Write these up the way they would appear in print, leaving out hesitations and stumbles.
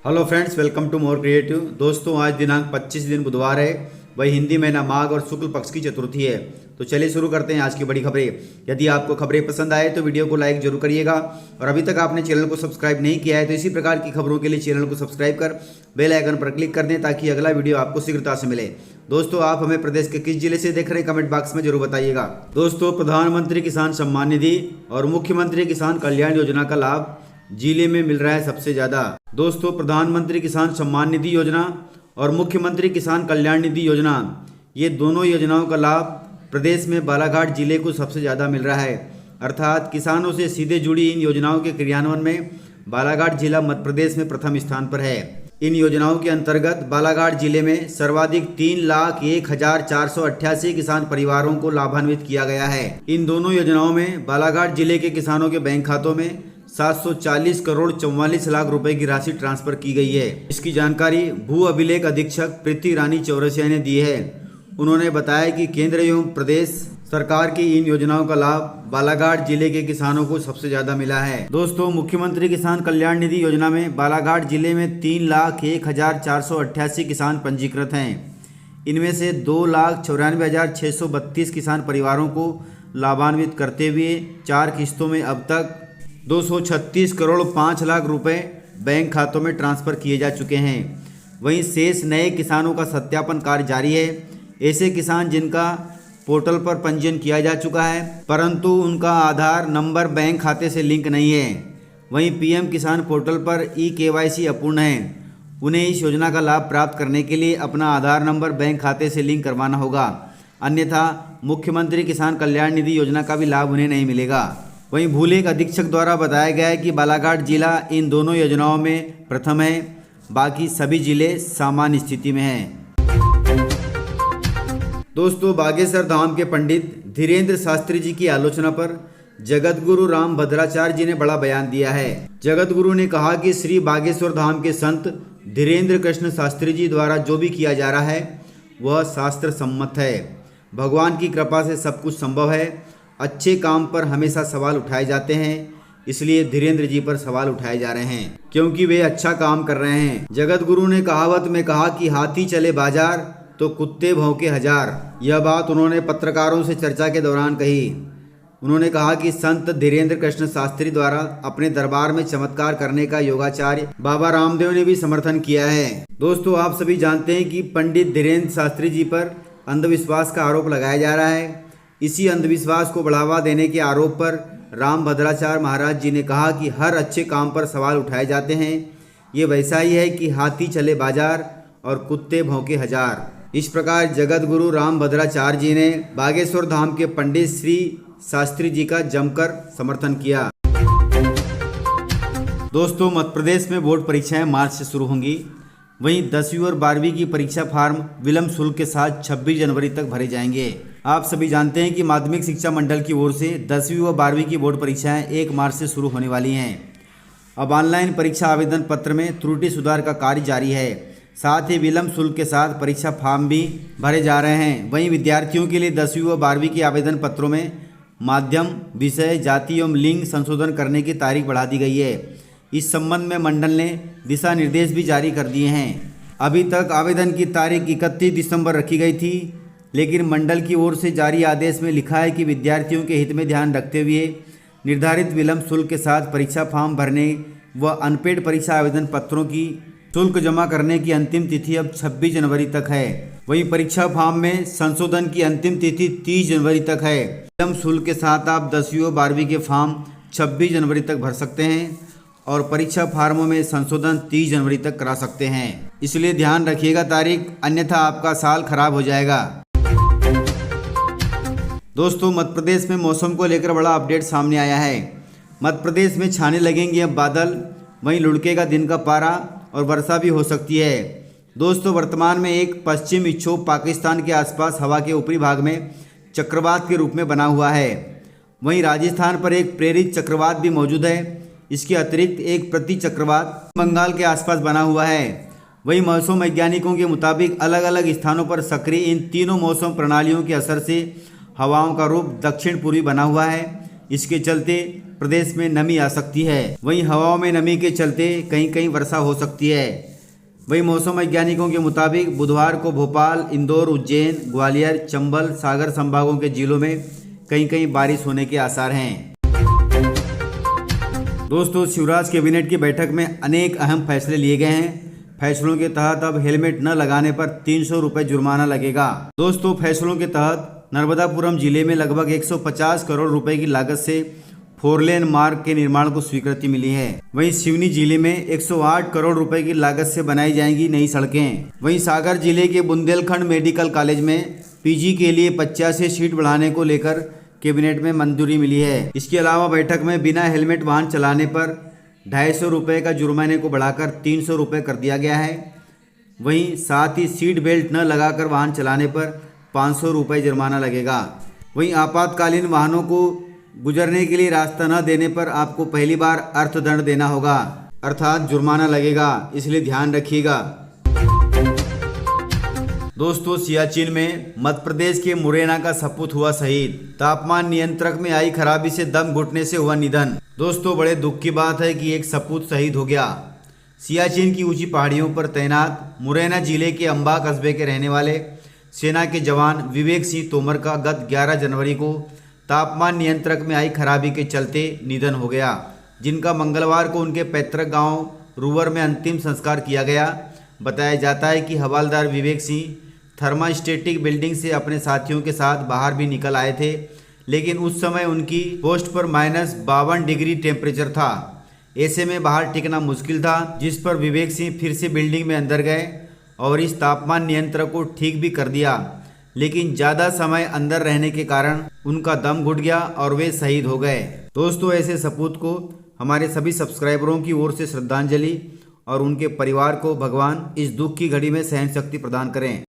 Hello friends, welcome to more creative. दोस्तों, आज दिनांक 25 दिन बुधवार है। वही हिंदी महीना माघ और शुक्ल पक्ष की चतुर्थी है। तो चलिए शुरू करते हैं आज की बड़ी खबरें। यदि आपको खबरें पसंद आए तो वीडियो को लाइक जरूर करिएगा, और अभी तक आपने चैनल को सब्सक्राइब नहीं किया है तो इसी प्रकार की खबरों के लिए चैनल को सब्सक्राइब कर बेल आइकन पर क्लिक कर दें ताकि अगला वीडियो आपको शीघ्रता से मिले। दोस्तों, आप हमें प्रदेश के किस जिले से देख रहे हैं कमेंट बॉक्स में जरूर बताइएगा। दोस्तों, प्रधानमंत्री किसान सम्मान निधि और मुख्यमंत्री किसान कल्याण योजना का लाभ जिले में मिल रहा है सबसे ज्यादा। दोस्तों, प्रधानमंत्री किसान सम्मान निधि योजना और मुख्यमंत्री किसान कल्याण निधि योजना, ये दोनों योजनाओं का लाभ प्रदेश में बालाघाट जिले को सबसे ज़्यादा मिल रहा है। अर्थात किसानों से सीधे जुड़ी इन योजनाओं के क्रियान्वयन में बालाघाट जिला मध्य प्रदेश में प्रथम स्थान पर है। इन योजनाओं के अंतर्गत बालाघाट जिले में सर्वाधिक 3,01,488 किसान परिवारों को लाभान्वित किया गया है। इन दोनों योजनाओं में बालाघाट जिले के किसानों के बैंक खातों में 740 करोड़ 44 लाख रुपए की राशि ट्रांसफर की गई है। इसकी जानकारी भू अभिलेख अधीक्षक प्रीति रानी चौरसिया ने दी है। उन्होंने बताया कि केंद्र एवं प्रदेश सरकार की इन योजनाओं का लाभ बालाघाट जिले के किसानों को सबसे ज्यादा मिला है। दोस्तों, मुख्यमंत्री किसान कल्याण निधि योजना में बालाघाट जिले में 3,01,488 किसान पंजीकृत हैं। इनमें से 2,94,632 किसान परिवारों को लाभान्वित करते हुए 4 किस्तों में अब तक 236 करोड़ 5 लाख रुपए बैंक खातों में ट्रांसफर किए जा चुके हैं। वहीं शेष नए किसानों का सत्यापन कार्य जारी है। ऐसे किसान जिनका पोर्टल पर पंजीयन किया जा चुका है परंतु उनका आधार नंबर बैंक खाते से लिंक नहीं है, वहीं पीएम किसान पोर्टल पर ई-केवाईसी अपूर्ण है, उन्हें इस योजना का लाभ प्राप्त करने के लिए अपना आधार नंबर बैंक खाते से लिंक करवाना होगा। अन्यथा मुख्यमंत्री किसान कल्याण निधि योजना का भी लाभ उन्हें नहीं मिलेगा। वहीं भूलेख अधीक्षक द्वारा बताया गया है कि बालाघाट जिला इन दोनों योजनाओं में प्रथम है, बाकी सभी जिले सामान्य स्थिति में हैं। दोस्तों, बागेश्वर धाम के पंडित धीरेन्द्र शास्त्री जी की आलोचना पर जगत गुरु राम भद्राचार्य जी ने बड़ा बयान दिया है। जगत गुरु ने कहा कि श्री बागेश्वर धाम के संत धीरेन्द्र कृष्ण शास्त्री जी द्वारा जो भी किया जा रहा है वह शास्त्र सम्मत है। भगवान की कृपा से सब कुछ संभव है। अच्छे काम पर हमेशा सवाल उठाए जाते हैं, इसलिए धीरेन्द्र जी पर सवाल उठाए जा रहे हैं क्योंकि वे अच्छा काम कर रहे हैं। जगत गुरु ने कहावत में कहा कि हाथी चले बाजार तो कुत्ते भौंके हजार। यह बात उन्होंने पत्रकारों से चर्चा के दौरान कही। उन्होंने कहा कि संत धीरेन्द्र कृष्ण शास्त्री द्वारा अपने दरबार में चमत्कार करने का योगाचार्य बाबा रामदेव ने भी समर्थन किया है। दोस्तों, आप सभी जानते हैं कि पंडित धीरेन्द्र शास्त्री जी पर अंधविश्वास का आरोप लगाया जा रहा है। इसी अंधविश्वास को बढ़ावा देने के आरोप पर राम भद्राचार्य महाराज जी ने कहा कि हर अच्छे काम पर सवाल उठाए जाते हैं। ये वैसा ही है कि हाथी चले बाजार और कुत्ते भौंके हजार। इस प्रकार जगत गुरु राम भद्राचार्य जी ने बागेश्वर धाम के पंडित श्री शास्त्री जी का जमकर समर्थन किया। दोस्तों, मध्य प्रदेश में बोर्ड परीक्षाएं मार्च से शुरू होंगी। वहीं 10वीं और 12वीं की परीक्षा फार्म विलंब शुल्क के साथ 26 जनवरी तक भरे जाएंगे। आप सभी जानते हैं कि माध्यमिक शिक्षा मंडल की ओर से 10वीं व 12वीं की बोर्ड परीक्षाएं 1 मार्च से शुरू होने वाली हैं। अब ऑनलाइन परीक्षा आवेदन पत्र में त्रुटि सुधार का कार्य जारी है। साथ ही विलंब शुल्क के साथ परीक्षा फॉर्म भी भरे जा रहे हैं। वहीं विद्यार्थियों के लिए 10वीं व 12वीं के आवेदन पत्रों में माध्यम, विषय, जाति एवं लिंग संशोधन करने की तारीख बढ़ा दी गई है। इस संबंध में मंडल ने दिशा निर्देश भी जारी कर दिए हैं। अभी तक आवेदन की तारीख 31 दिसंबर रखी गई थी, लेकिन मंडल की ओर से जारी आदेश में लिखा है कि विद्यार्थियों के हित में ध्यान रखते हुए निर्धारित विलंब शुल्क के साथ परीक्षा फॉर्म भरने व अनपेड परीक्षा आवेदन पत्रों की शुल्क जमा करने की अंतिम तिथि अब 26 जनवरी तक है। वहीं परीक्षा फॉर्म में संशोधन की अंतिम तिथि 30 जनवरी तक है। विलंब शुल्क के साथ आप 10वीं और 12वीं के फॉर्म 26 जनवरी तक भर सकते हैं और परीक्षा फार्मों में संशोधन 30 जनवरी तक करा सकते हैं। इसलिए ध्यान रखिएगा तारीख, अन्यथा आपका साल खराब हो जाएगा। दोस्तों, मध्य प्रदेश में मौसम को लेकर बड़ा अपडेट सामने आया है। मध्य प्रदेश में छाने लगेंगे अब बादल, वहीं लुढ़केगा दिन का पारा और वर्षा भी हो सकती है। दोस्तों, वर्तमान में एक पश्चिम विक्षोभ पाकिस्तान के आसपास हवा के ऊपरी भाग में चक्रवात के रूप में बना हुआ है। वहीं राजस्थान पर एक प्रेरित चक्रवात भी मौजूद है। इसके अतिरिक्त एक प्रति चक्रवात बंगाल के आसपास बना हुआ है। वहीं मौसम वैज्ञानिकों के मुताबिक अलग अलग स्थानों पर सक्रिय इन तीनों मौसम प्रणालियों के असर से हवाओं का रूप दक्षिण पूर्वी बना हुआ है। इसके चलते प्रदेश में नमी आ सकती है। वहीं हवाओं में नमी के चलते कहीं कहीं वर्षा हो सकती है। वहीं मौसम वैज्ञानिकों के मुताबिक बुधवार को भोपाल, इंदौर, उज्जैन, ग्वालियर, चंबल, सागर संभागों के जिलों में कहीं कहीं बारिश होने के आसार हैं। दोस्तों, शिवराज कैबिनेट की बैठक में अनेक अहम फैसले लिए गए हैं। फैसलों के तहत अब हेलमेट न लगाने पर 300 रुपये जुर्माना लगेगा। दोस्तों, फैसलों के तहत नर्मदापुरम जिले में लगभग 150 करोड़ रुपए की लागत से 4 लेन मार्ग के निर्माण को स्वीकृति मिली है। वहीं सिवनी जिले में 108 करोड़ रुपए की लागत से बनाई जाएंगी नई सड़कें। वहीं सागर जिले के बुंदेलखंड मेडिकल कॉलेज में पीजी के लिए 85 सीट बढ़ाने को लेकर कैबिनेट में मंजूरी मिली है। इसके अलावा बैठक में बिना हेलमेट वाहन चलाने पर 250 रुपये का जुर्माने को बढ़ाकर 300 रुपये कर दिया गया है। वहीं साथ ही सीट बेल्ट न लगाकर वाहन चलाने पर 500 रुपये जुर्माना लगेगा। वहीं आपातकालीन वाहनों को गुजरने के लिए रास्ता न देने पर आपको पहली बार अर्थदंड देना होगा, अर्थात जुर्माना लगेगा, इसलिए ध्यान रखिएगा। दोस्तों, सियाचिन में मध्य प्रदेश के मुरैना का सपूत हुआ शहीद। तापमान नियंत्रक में आई खराबी से दम घुटने से हुआ निधन। दोस्तों, बड़े दुख की बात है कि एक सपूत शहीद हो गया। सियाचिन की ऊंची पहाड़ियों पर तैनात मुरैना जिले के अंबा कस्बे के रहने वाले सेना के जवान विवेक सिंह तोमर का गत 11 जनवरी को तापमान नियंत्रक में आई खराबी के चलते निधन हो गया, जिनका मंगलवार को उनके पैतृक गांव रूवर में अंतिम संस्कार किया गया। बताया जाता है कि हवलदार विवेक सिंह थर्मास्टेटिक बिल्डिंग से अपने साथियों के साथ बाहर भी निकल आए थे, लेकिन उस समय उनकी पोस्ट पर -52 डिग्री टेम्परेचर था। ऐसे में बाहर टिकना मुश्किल था, जिस पर विवेक सिंह फिर से बिल्डिंग में अंदर गए और इस तापमान नियंत्रक को ठीक भी कर दिया, लेकिन ज़्यादा समय अंदर रहने के कारण उनका दम घुट गया और वे शहीद हो गए। दोस्तों, ऐसे सपूत को हमारे सभी सब्सक्राइबरों की ओर से श्रद्धांजलि और उनके परिवार को भगवान इस दुख की घड़ी में सहन शक्ति प्रदान करें।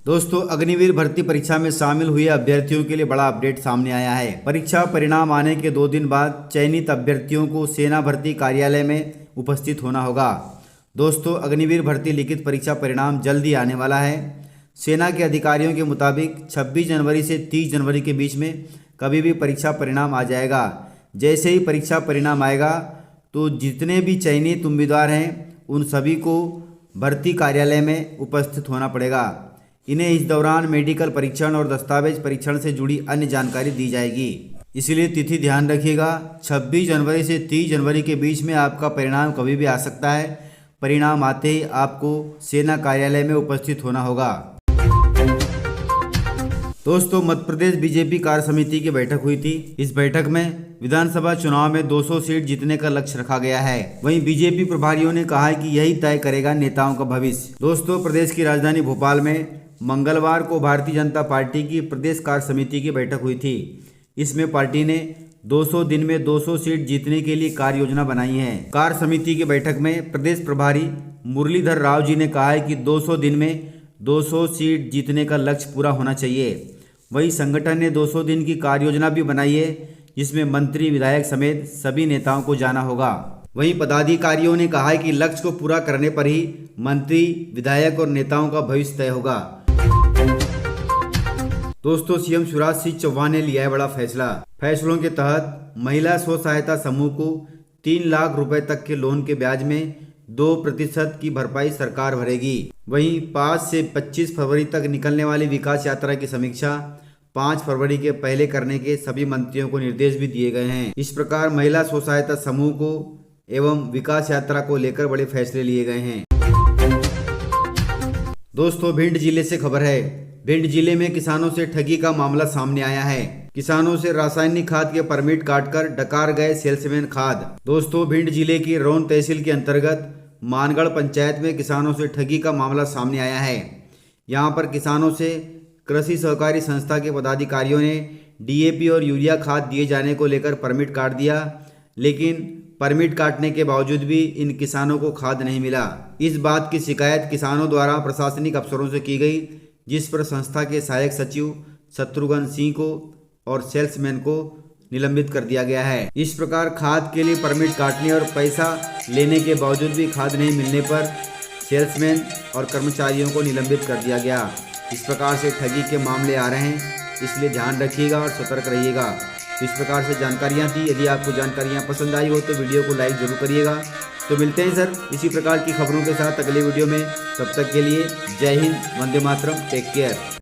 दोस्तों, अग्निवीर भर्ती परीक्षा में शामिल हुए अभ्यर्थियों के लिए बड़ा अपडेट सामने आया है। परीक्षा परिणाम आने के 2 दिन बाद चयनित अभ्यर्थियों को सेना भर्ती कार्यालय में उपस्थित होना होगा। दोस्तों, अग्निवीर भर्ती लिखित परीक्षा परिणाम जल्द ही आने वाला है। सेना के अधिकारियों के मुताबिक 26 जनवरी से 30 जनवरी के बीच में कभी भी परीक्षा परिणाम आ जाएगा। जैसे ही परीक्षा परिणाम आएगा तो जितने भी चयनित उम्मीदवार हैं उन सभी को भर्ती कार्यालय में उपस्थित होना पड़ेगा। इन्हें इस दौरान मेडिकल परीक्षण और दस्तावेज परीक्षण से जुड़ी अन्य जानकारी दी जाएगी। इसलिए तिथि ध्यान रखिएगा, 26 जनवरी से 30 जनवरी के बीच में आपका परिणाम कभी भी आ सकता है। परिणाम आते ही आपको सेना कार्यालय में उपस्थित होना होगा। दोस्तों, मध्य प्रदेश बीजेपी कार्य समिति की बैठक हुई थी। इस बैठक में विधानसभा चुनाव में 200 सीट जीतने का लक्ष्य रखा गया है। वहीं बीजेपी प्रभारियों ने कहा है कि यही तय करेगा नेताओं का भविष्य। दोस्तों, प्रदेश की राजधानी भोपाल में मंगलवार को भारतीय जनता पार्टी की प्रदेश कार्य समिति की बैठक हुई थी। इसमें पार्टी ने 200 दिन में 200 सीट जीतने के लिए कार्य योजना बनाई है। कार्य समिति की बैठक में प्रदेश प्रभारी मुरलीधर राव जी ने कहा है कि 200 दिन में 200 सीट जीतने का लक्ष्य पूरा होना चाहिए। वहीं संगठन ने 200 दिन की कार्य योजना भी बनाई है, जिसमें मंत्री, विधायक समेत सभी नेताओं को जाना होगा। वहीं पदाधिकारियों ने कहा है कि लक्ष्य को पूरा करने पर ही मंत्री, विधायक और नेताओं का भविष्य तय होगा। दोस्तों, सीएम शिवराज सिंह चौहान ने लिया है बड़ा फैसला। फैसलों के तहत महिला स्व सहायता समूह को 3 लाख रुपए तक के लोन के ब्याज में 2% की भरपाई सरकार भरेगी। वहीं 5 से 25 फरवरी तक निकलने वाली विकास यात्रा की समीक्षा 5 फरवरी के पहले करने के सभी मंत्रियों को निर्देश भी दिए गए हैं। इस प्रकार महिला स्व सहायता समूह को एवं विकास यात्रा को लेकर बड़े फैसले लिए गए हैं। दोस्तों, भिंड जिले से खबर है। भिंड जिले में किसानों से ठगी का मामला सामने आया है। किसानों से रासायनिक खाद के परमिट काटकर डकार गए सेल्समैन खाद। दोस्तों, भिंड जिले की रौन तहसील के अंतर्गत मानगढ़ पंचायत में किसानों से ठगी का मामला सामने आया है। यहां पर किसानों से कृषि सहकारी संस्था के पदाधिकारियों ने डीएपी और यूरिया खाद दिए जाने को लेकर परमिट काट दिया, लेकिन परमिट काटने के बावजूद भी इन किसानों को खाद नहीं मिला। इस बात की शिकायत किसानों द्वारा प्रशासनिक अफसरों से की गई, जिस पर संस्था के सहायक सचिव शत्रुघ्न सिंह को और सेल्समैन को निलंबित कर दिया गया है। इस प्रकार खाद के लिए परमिट काटने और पैसा लेने के बावजूद भी खाद नहीं मिलने पर सेल्समैन और कर्मचारियों को निलंबित कर दिया गया। इस प्रकार से ठगी के मामले आ रहे हैं। इसलिए ध्यान रखिएगा और सतर्क रहिएगा। तो इस प्रकार से जानकारियाँ थी। यदि आपको जानकारियाँ पसंद आई हो तो वीडियो को लाइक ज़रूर करिएगा। तो मिलते हैं सर इसी प्रकार की खबरों के साथ अगले वीडियो में। तब तक के लिए जय हिंद, वंदे मातरम, टेक केयर।